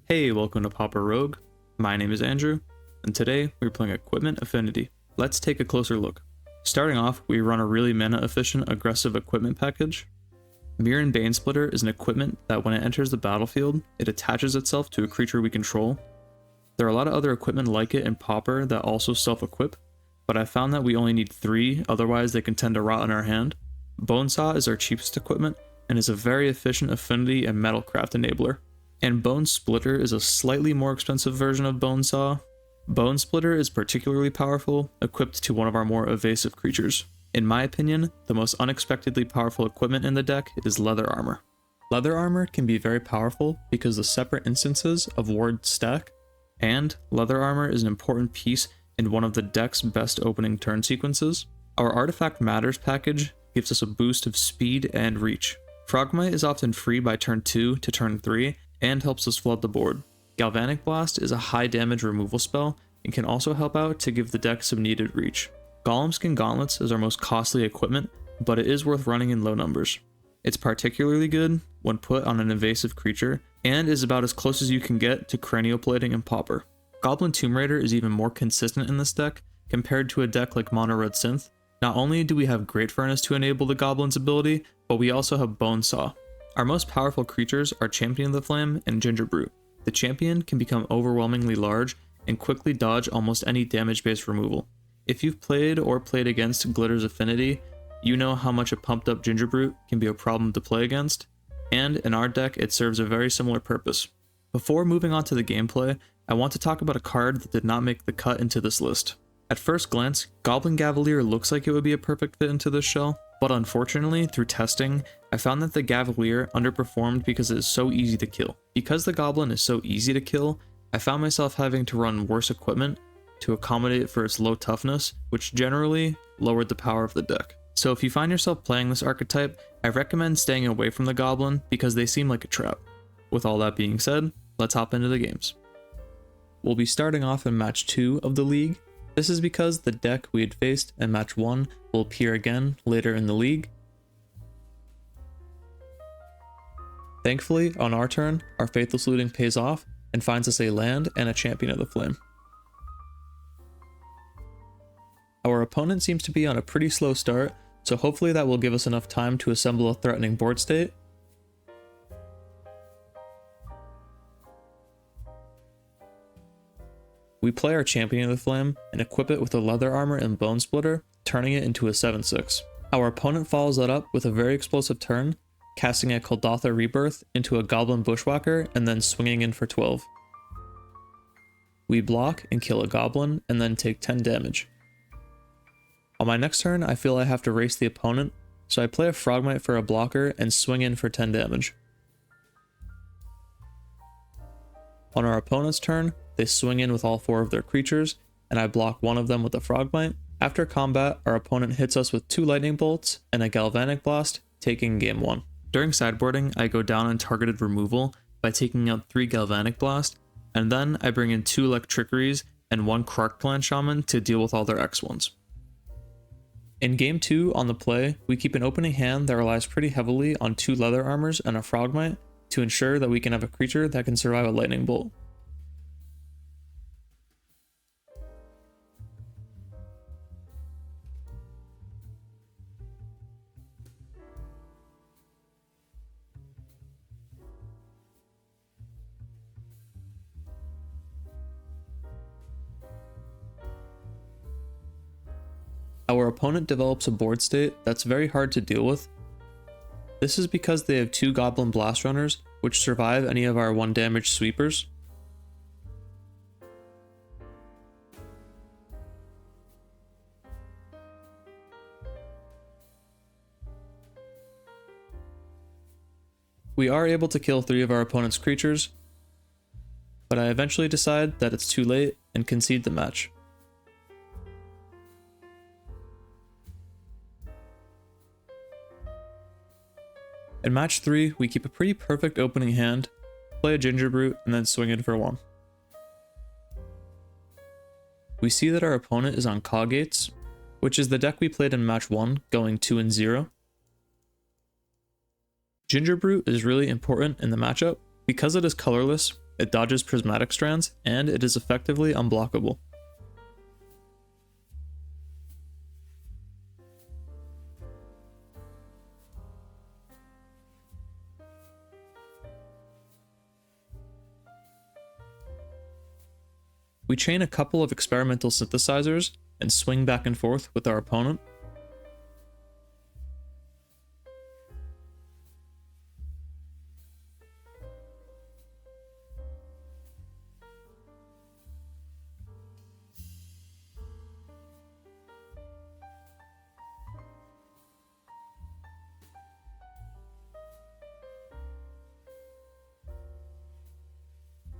Hey, welcome to Pauper Rogue. My name is Andrew, and today we're playing Equipment Affinity. Let's take a closer look. Starting off, we run a really mana-efficient aggressive equipment package. Mirror and Bane Splitter is an equipment that when it enters the battlefield, it attaches itself to a creature we control. There are a lot of other equipment like it in Pauper that also self-equip, but I found that we only need 3, otherwise they can tend to rot in our hand. Bone Saw is our cheapest equipment, and is a very efficient affinity and metalcraft enabler. And Bone Splitter is a slightly more expensive version of Bone Saw. Bone Splitter is particularly powerful, equipped to one of our more evasive creatures. In my opinion, the most unexpectedly powerful equipment in the deck is Leather Armor. Leather Armor can be very powerful because the separate instances of wards stack, and Leather Armor is an important piece in one of the deck's best opening turn sequences. Our Artifact Matters package gives us a boost of speed and reach. Frogmite is often free by turn 2 to turn 3, and helps us flood the board. Galvanic Blast is a high damage removal spell and can also help out to give the deck some needed reach. Golemskin Gauntlets is our most costly equipment, but it is worth running in low numbers. It's particularly good when put on an invasive creature, and is about as close as you can get to Cranioplating and Pauper. Goblin Tomb Raider is even more consistent in this deck compared to a deck like Mono Red Synth. Not only do we have Great Furnace to enable the Goblin's ability, but we also have Bone Saw. Our most powerful creatures are Champion of the Flame and Ginger Brute. The Champion can become overwhelmingly large and quickly dodge almost any damage-based removal. If you've played or played against Glitter's Affinity, you know how much a pumped up Ginger Brute can be a problem to play against, and in our deck it serves a very similar purpose. Before moving on to the gameplay, I want to talk about a card that did not make the cut into this list. At first glance, Goblin Gavalier looks like it would be a perfect fit into this shell, but unfortunately, through testing, I found that the Gavalier underperformed because it is so easy to kill. Because the Goblin is so easy to kill, I found myself having to run worse equipment to accommodate for its low toughness, which generally lowered the power of the deck. So if you find yourself playing this archetype, I recommend staying away from the Goblin because they seem like a trap. With all that being said, let's hop into the games. We'll be starting off in match 2 of the league. This is because the deck we had faced in match 1 will appear again later in the league. Thankfully, on our turn, our Faithless Looting pays off and finds us a land and a Champion of the Flame. Our opponent seems to be on a pretty slow start, so hopefully that will give us enough time to assemble a threatening board state. We play our Champion of the Flame and equip it with a Leather Armor and Bone Splitter, turning it into a 7/6. Our opponent follows that up with a very explosive turn, casting a Kuldotha Rebirth into a Goblin Bushwhacker and then swinging in for 12. We block and kill a Goblin and then take 10 damage. On my next turn, I feel I have to race the opponent, so I play a Frogmite for a blocker and swing in for 10 damage. On our opponent's turn, they swing in with all 4 of their creatures, and I block one of them with a Frogmite. After combat, our opponent hits us with 2 Lightning Bolts and a Galvanic Blast, taking game 1. During sideboarding, I go down on targeted removal by taking out 3 Galvanic Blast, and then I bring in 2 Electrickeries and 1 Krark-Clan Shaman to deal with all their X1s. In game 2 on the play, we keep an opening hand that relies pretty heavily on 2 Leather Armors and a Frogmite to ensure that we can have a creature that can survive a Lightning Bolt. Our opponent develops a board state that's very hard to deal with. This is because they have 2 Goblin Blast Runners, which survive any of our 1 damage sweepers. We are able to kill 3 of our opponent's creatures, but I eventually decide that it's too late and concede the match. In match 3, we keep a pretty perfect opening hand, play a Ginger Brute, and then swing in for 1. We see that our opponent is on Caw Gates, which is the deck we played in match 1, going 2-0. Ginger Brute is really important in the matchup. Because it is colorless, It dodges prismatic strands, and it is effectively unblockable. We chain a couple of experimental synthesizers and swing back and forth with our opponent.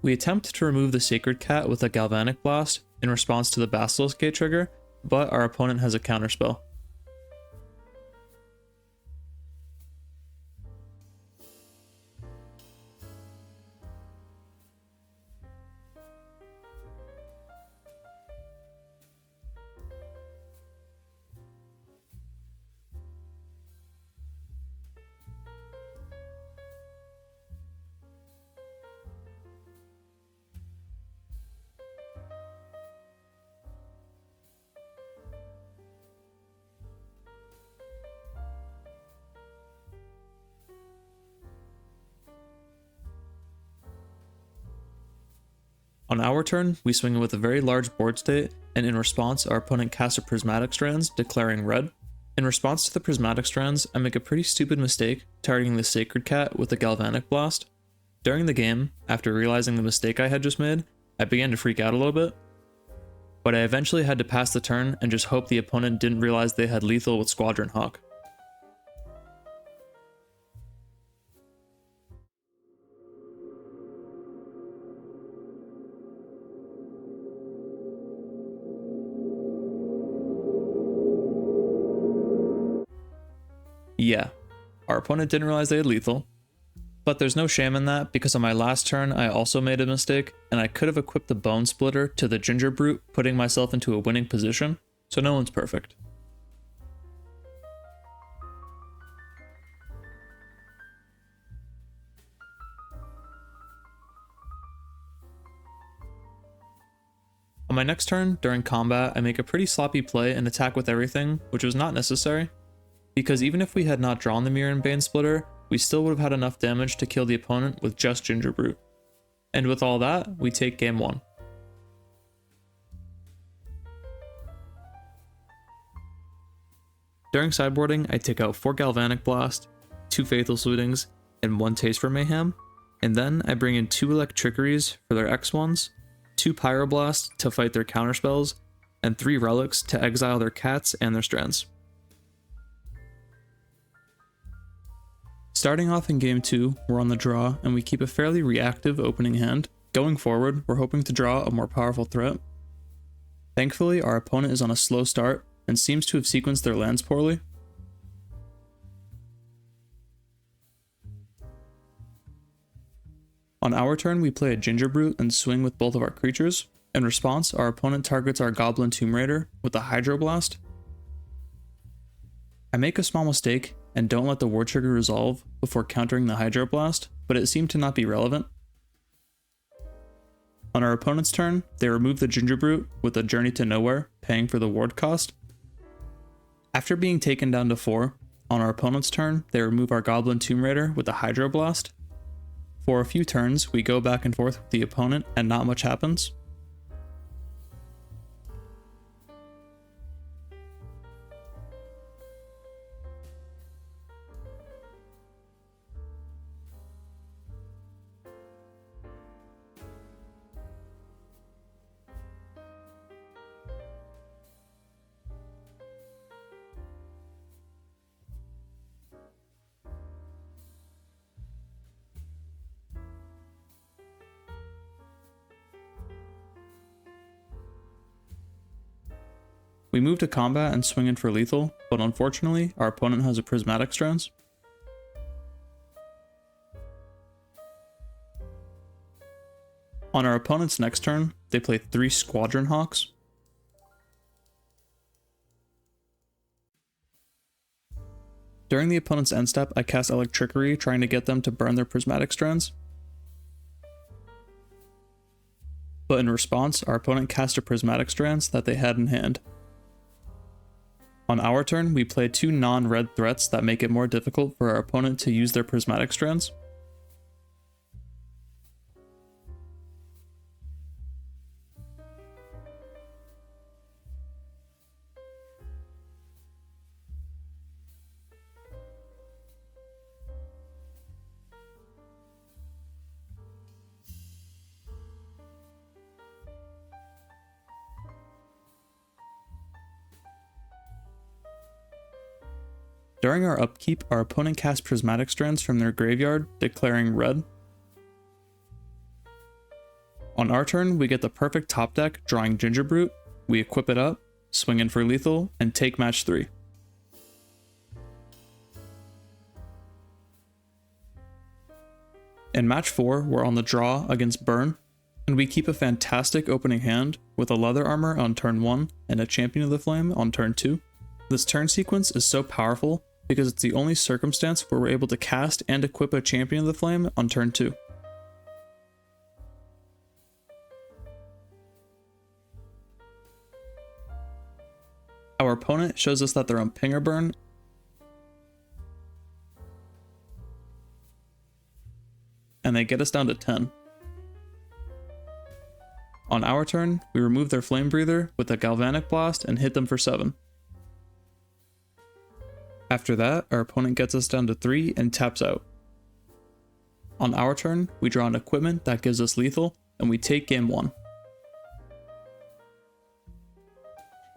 We attempt to remove the Sacred Cat with a Galvanic Blast in response to the Basilisk Gate trigger, but our opponent has a counterspell. On our turn, we swing in with a very large board state, and in response, our opponent casts a Prismatic Strands, declaring red. In response to the Prismatic Strands, I make a pretty stupid mistake, targeting the Sacred Cat with a Galvanic Blast. During the game, after realizing the mistake I had just made, I began to freak out a little bit, but I eventually had to pass the turn and just hope the opponent didn't realize they had lethal with Squadron Hawk. Yeah, our opponent didn't realize they had lethal, but there's no shame in that because on my last turn I also made a mistake and I could have equipped the Bone Splitter to the Ginger Brute, putting myself into a winning position, so no one's perfect. On my next turn, during combat, I make a pretty sloppy play and attack with everything, which was not necessary, because even if we had not drawn the Mirror and Bane Splitter, we still would have had enough damage to kill the opponent with just Ginger Brute. And with all that, we take game 1. During sideboarding, I take out 4 Galvanic Blast, 2 Faithful Suitings, and 1 Taste for Mayhem, and then I bring in 2 Electrickeries for their X1s, 2 Pyroblasts to fight their counterspells, and 3 Relics to exile their cats and their strands. Starting off in game 2, we're on the draw, and we keep a fairly reactive opening hand. Going forward, we're hoping to draw a more powerful threat. Thankfully, our opponent is on a slow start, and seems to have sequenced their lands poorly. On our turn, we play a Ginger Brute and swing with both of our creatures. In response, our opponent targets our Goblin Tomb Raider with a Hydroblast. I make a small mistake and don't let the War Trigger resolve before countering the Hydroblast, but it seemed to not be relevant. On our opponent's turn, they remove the Ginger Brute with a Journey to Nowhere, paying for the ward cost. After being taken down to 4, on our opponent's turn, they remove our Goblin Tomb Raider with a Hydroblast. For a few turns, we go back and forth with the opponent and not much happens. We move to combat and swing in for lethal, but unfortunately, our opponent has a Prismatic Strands. On our opponent's next turn, they play 3 Squadron Hawks. During the opponent's end step, I cast Electrickery, trying to get them to burn their Prismatic Strands. but in response, our opponent cast a Prismatic Strands that they had in hand. On our turn, we play 2 non-red threats that make it more difficult for our opponent to use their Prismatic Strands. During our upkeep, our opponent casts Prismatic Strands from their graveyard, declaring red. On our turn, we get the perfect top deck, drawing Gingerbrute. We equip it up, swing in for lethal, and take match 3. In match 4, we're on the draw against Burn, and we keep a fantastic opening hand with a Leather Armor on turn 1 and a Champion of the Flame on turn 2. This turn sequence is so powerful because it's the only circumstance where we're able to cast and equip a Champion of the Flame on turn 2. Our opponent shows us that they're on Pinger Burn, and they get us down to 10. On our turn, we remove their Flame Breather with a Galvanic Blast and hit them for 7. After that, our opponent gets us down to 3 and taps out. On our turn, we draw an equipment that gives us lethal, and we take game 1.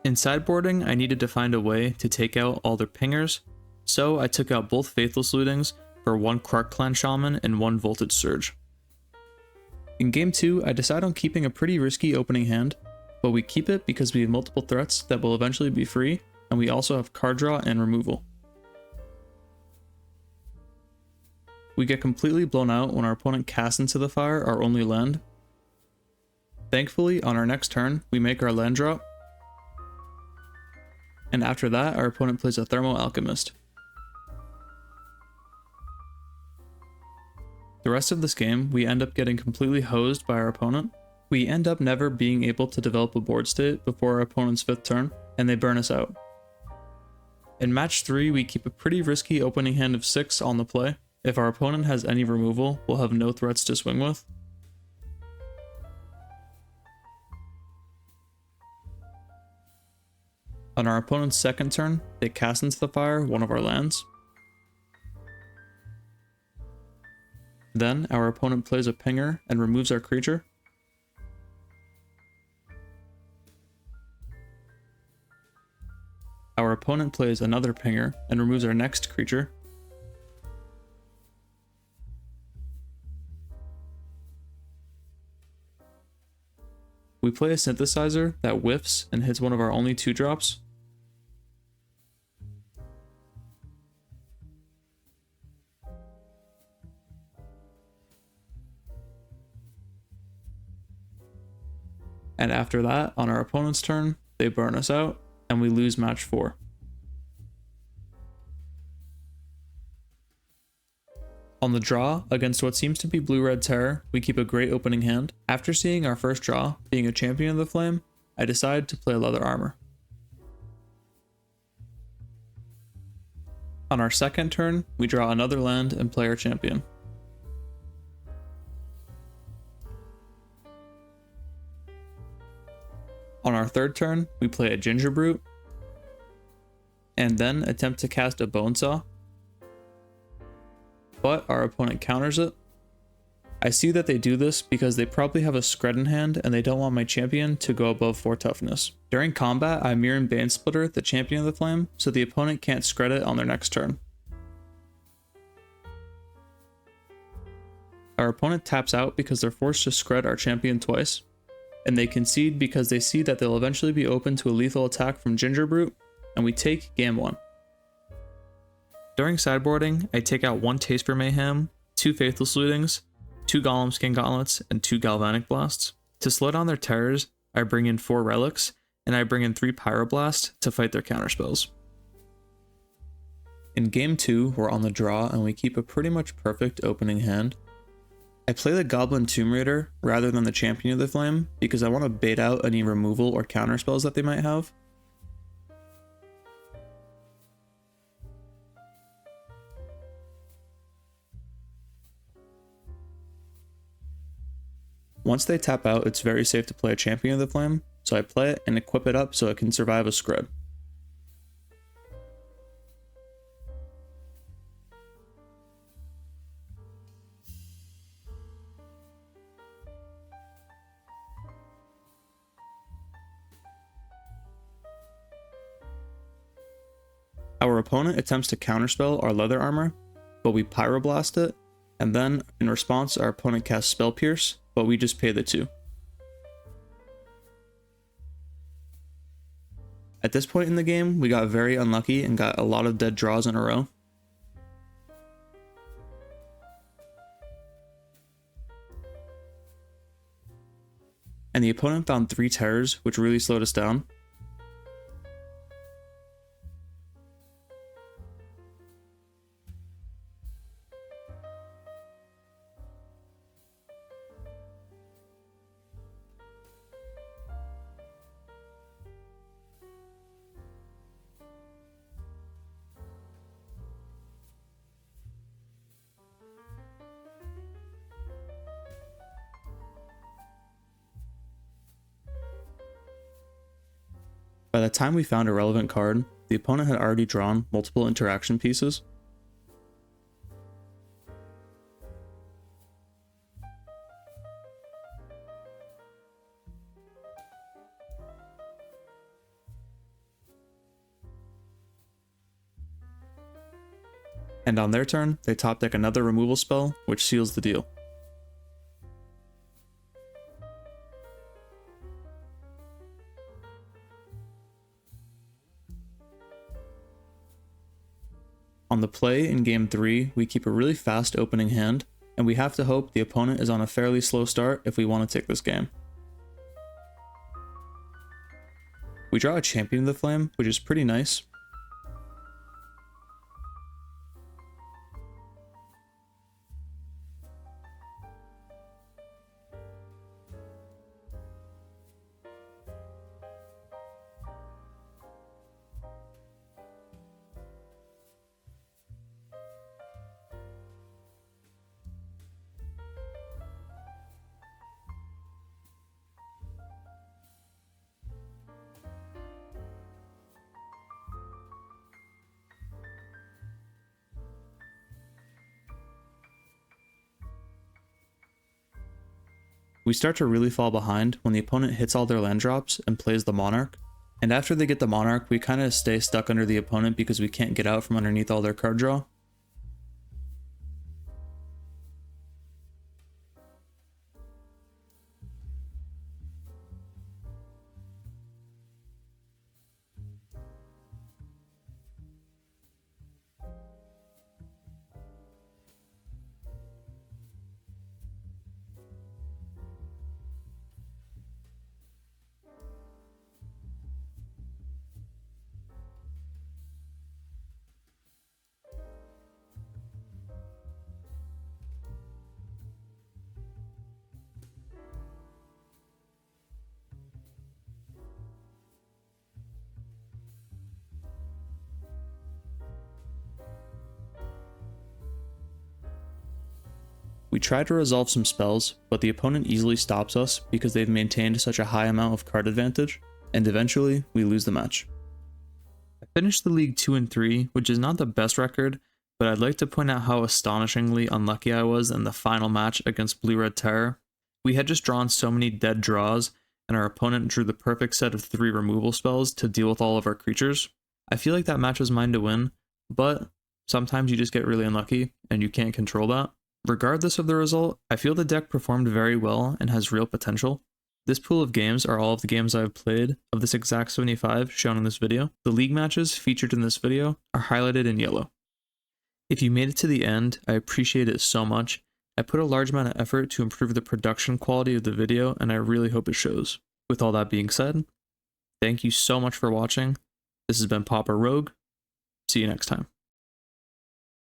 In sideboarding, I needed to find a way to take out all their pingers, so I took out both Faithless Lootings for 1 Krark Clan Shaman and 1 Voltage Surge. In game 2, I decide on keeping a pretty risky opening hand, but we keep it because we have multiple threats that will eventually be free, and we also have card draw and removal. We get completely blown out when our opponent casts into the fire our only land. Thankfully, on our next turn, we make our land drop, and after that, our opponent plays a Thermo Alchemist. The rest of this game, we end up getting completely hosed by our opponent. We end up never being able to develop a board state before our opponent's 5th turn, and they burn us out. In match 3, we keep a pretty risky opening hand of 6 on the play. If our opponent has any removal, we'll have no threats to swing with. On our opponent's 2nd turn, they cast into the fire one of our lands. Then, our opponent plays a pinger and removes our creature. Our opponent plays another pinger and removes our next creature. We play a Synthesizer that whiffs and hits one of our only 2-drops. And after that, on our opponent's turn, they burn us out, and we lose match 4. On the draw, against what seems to be Blue-Red Terror, we keep a great opening hand. After seeing our first draw, being a Champion of the Flame, I decide to play Leather Armor. On our 2nd turn, we draw another land and play our Champion. On our 3rd turn, we play a Gingerbrute, and then attempt to cast a Bonesaw, but our opponent counters it. I see that they do this because they probably have a Scred in hand and they don't want my champion to go above 4 toughness. During combat, I Mirren Banesplitter the Champion of the Flame, so the opponent can't Scred it on their next turn. Our opponent taps out because they're forced to Scred our champion twice, and they concede because they see that they'll eventually be open to a lethal attack from Gingerbrute, and we take game 1. During sideboarding, I take out 1 Taste for Mayhem, 2 Faithless Lootings, 2 Golem Skin Gauntlets, and 2 Galvanic Blasts. To slow down their terrors, I bring in 4 Relics, and I bring in 3 Pyroblast to fight their counterspells. In game 2, we're on the draw and we keep a pretty much perfect opening hand. I play the Goblin Tomb Raider rather than the Champion of the Flame because I want to bait out any removal or counter spells that they might have. Once they tap out, it's very safe to play a Champion of the Flame, so I play it and equip it up so it can survive a Scrub. Our opponent attempts to counterspell our leather armor, but we pyroblast it, and then in response our opponent casts Spell Pierce, but we just pay the 2. At this point in the game, we got very unlucky and got a lot of dead draws in a row. And the opponent found 3 terrors, which really slowed us down. By the time we found a relevant card, the opponent had already drawn multiple interaction pieces. And on their turn, they top deck another removal spell, which seals the deal. On the play in game 3, we keep a really fast opening hand, and we have to hope the opponent is on a fairly slow start if we want to take this game. We draw a Champion of the Flame, which is pretty nice. We start to really fall behind when the opponent hits all their land drops and plays the Monarch, and after they get the Monarch, we kind of stay stuck under the opponent because we can't get out from underneath all their card draw. We try to resolve some spells, but the opponent easily stops us because they've maintained such a high amount of card advantage, and eventually we lose the match. I finished the league 2-3, which is not the best record, but I'd like to point out how astonishingly unlucky I was in the final match against Blue Red Terror. We had just drawn so many dead draws, and our opponent drew the perfect set of 3 removal spells to deal with all of our creatures. I feel like that match was mine to win, but sometimes you just get really unlucky, and you can't control that. Regardless of the result, I feel the deck performed very well and has real potential. This pool of games are all of the games I've played of this exact 75 shown in this video. The league matches featured in this video are highlighted in yellow. If you made it to the end, I appreciate it so much. I put a large amount of effort to improve the production quality of the video, and I really hope it shows. With all that being said, thank you so much for watching. This has been Pauper Rogue. See you next time.